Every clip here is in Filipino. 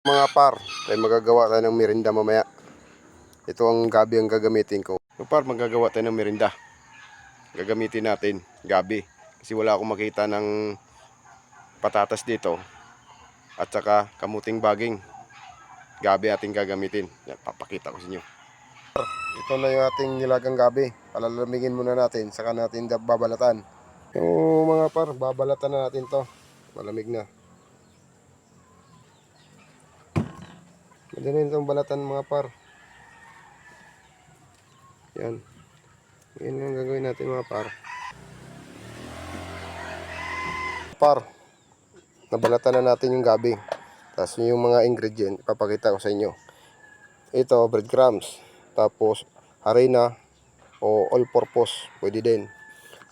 Mga par, tayo magagawa tayo ng merinda mamaya. Ito ang gabi ang gagamitin ko. So par, magagawa tayo ng merinda. Gagamitin natin gabi. Kasi wala akong makita ng patatas dito. At saka kamuting baging. Gabi ating gagamitin. Yan, papakita ko sa inyo. Ito na yung ating nilagang gabi. Palalamigin muna natin. Saka natin babalatan. Yung mga par, babalatan na natin to. Malamig na. Madali itong balatan mga par. Yan. Yan ang gagawin natin mga par. Par, nabalatan na natin yung gabi. Tapos yung mga ingredient, ipapakita ko sa inyo. Ito, breadcrumbs. Tapos, harina o all-purpose, pwede din.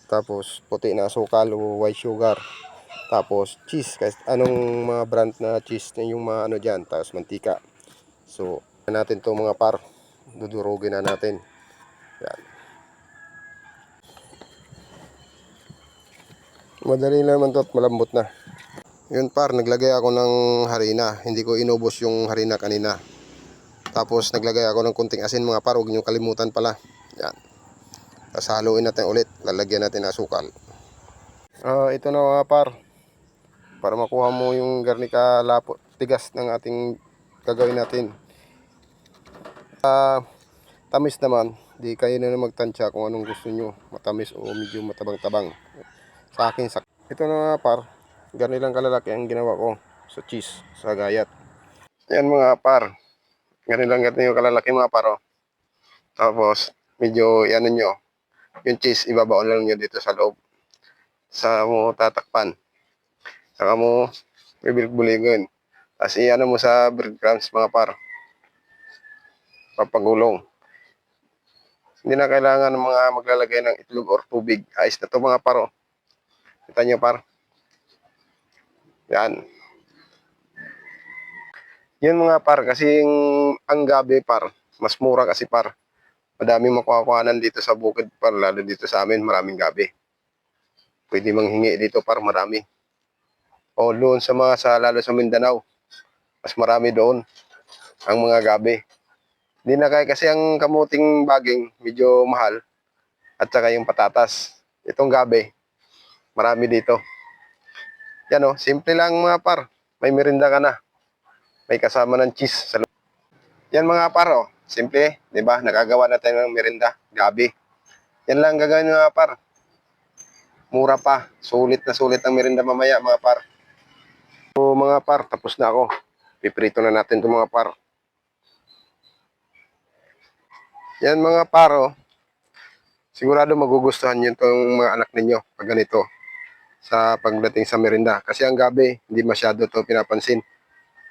Tapos, puti na asukal o white sugar. Tapos, cheese. Kahit anong mga brand na cheese na yung mga ano dyan. Tapos, mantika. So, natin to mga par. Dudurugin na natin. Yan. Madali naman to at malambot na. Yun par, naglagay ako ng harina. Hindi ko inubos yung harina kanina. Tapos naglagay ako ng kunting asin mga par. Huwag nyo kalimutan pala. Yan. Tapos haluin natin ulit. Lalagyan natin ng asukal. Ito na mga par. Para makuha mo yung garnica lapo, tigas ng ating gagawin natin. Tamis naman. Di kayo na magtansya kung anong gusto nyo. Matamis o medyo matabang-tabang. Sa akin, ito na mga par. Ganilang kalalaki ang ginawa ko sa cheese, sa gayat. Yan mga par. Ganilang yung kalalaki mga par. Oh. Tapos, medyo yan nyo. Yung cheese, ibabaon lang nyo dito sa loob. Sa mo tatakpan. Saka mo bibilbuligin. Tapos iyan mo sa breadcrumbs mga par. Papagulong. Hindi na kailangan ng mga maglalagay ng itlog or tubig. Ayos na to mga par. Oh. Kita nyo par. Yan. Yan mga par. Kasi ang gabi par. Mas mura kasi par. Madaming makukuhanan dito sa bukid par. Lalo dito sa amin. Maraming gabi. Pwede manghingi dito par. Marami. O doon sa mga lalo sa Mindanao. Mas marami doon. Ang mga gabi. Hindi na kaya kasi ang kamuting baging. Medyo mahal. At saka yung patatas. Itong gabi. Marami dito. Yan o, simple lang mga par. May merinda ka na. May kasama ng cheese sa loob. Yan mga par o, simple, 'di ba? Nakagawa na tayo ng merinda, gabi. Yan lang gagawin mga par. Mura pa, sulit na sulit ang merinda mamaya mga par. So mga par, tapos na ako. Piprito na natin 'tong mga par. Yan mga par o. Sigurado magugustuhan niyo 'tong mga anak ninyo pag ganito. Sa pagdating sa merinda. Kasi ang gabi, hindi masyado to pinapansin.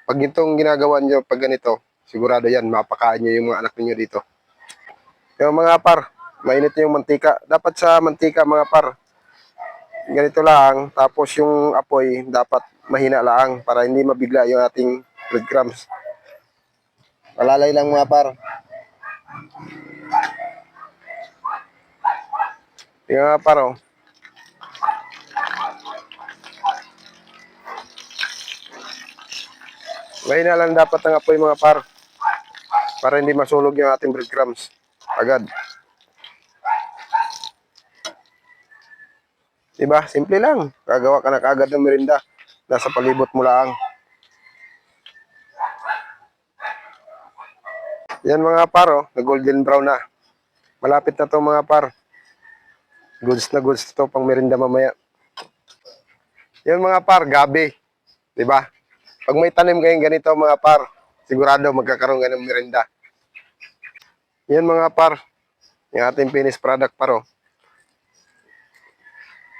Pag itong ginagawa nyo pag ganito, sigurado yan, mapakain nyo yung mga anak niyo dito. Yung mga par, mainit yung mantika. Dapat sa mantika mga par, ganito lang. Tapos yung apoy, dapat mahina lang para hindi mabigla yung ating breadcrumbs. Palalay lang mga par. Yung mga par, oh. Mahina lang dapat ang apoy mga par para hindi masulog yung ating breadcrumbs agad. Diba? Simple lang. Gagawa ka na kaagad ng merinda. Nasa palibot mo lang. Yan mga par, oh. Na golden brown na. Malapit na to mga par. Goods na goods to pang merinda mamaya. Yan mga par, gabi. Diba? Pag may tanim kayong ganito mga par, sigurado magkakaroon kayo ng merinda. Yan mga par, yung ating finished product par. Oh.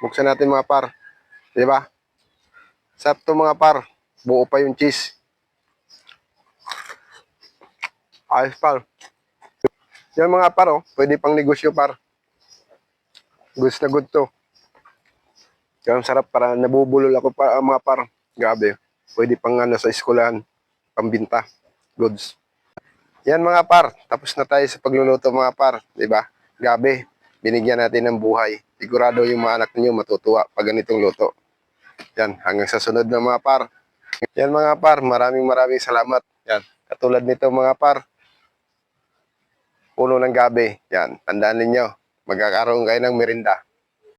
Buksan natin mga par. Diba? Sarap to mga par. Buo pa yung cheese. Ayos par. Yan mga par, oh. Pwede pang negosyo par. Goods na good to. Yung sarap para nabubulol ako pa mga par. Gabi. Pwede pang sa eskwelahan. Pambinta. Goods. Yan mga par. Tapos na tayo sa pagluluto mga par. Diba? Gabi. Binigyan natin ng buhay. Sigurado yung mga anak niyo matutuwa pag ganitong luto. Yan. Hanggang sa sunod na mga par. Yan mga par, maraming salamat. Yan, katulad nito mga par, puno ng gabi. Yan, tandaan ninyo, magkakaroon kayo ng merinda.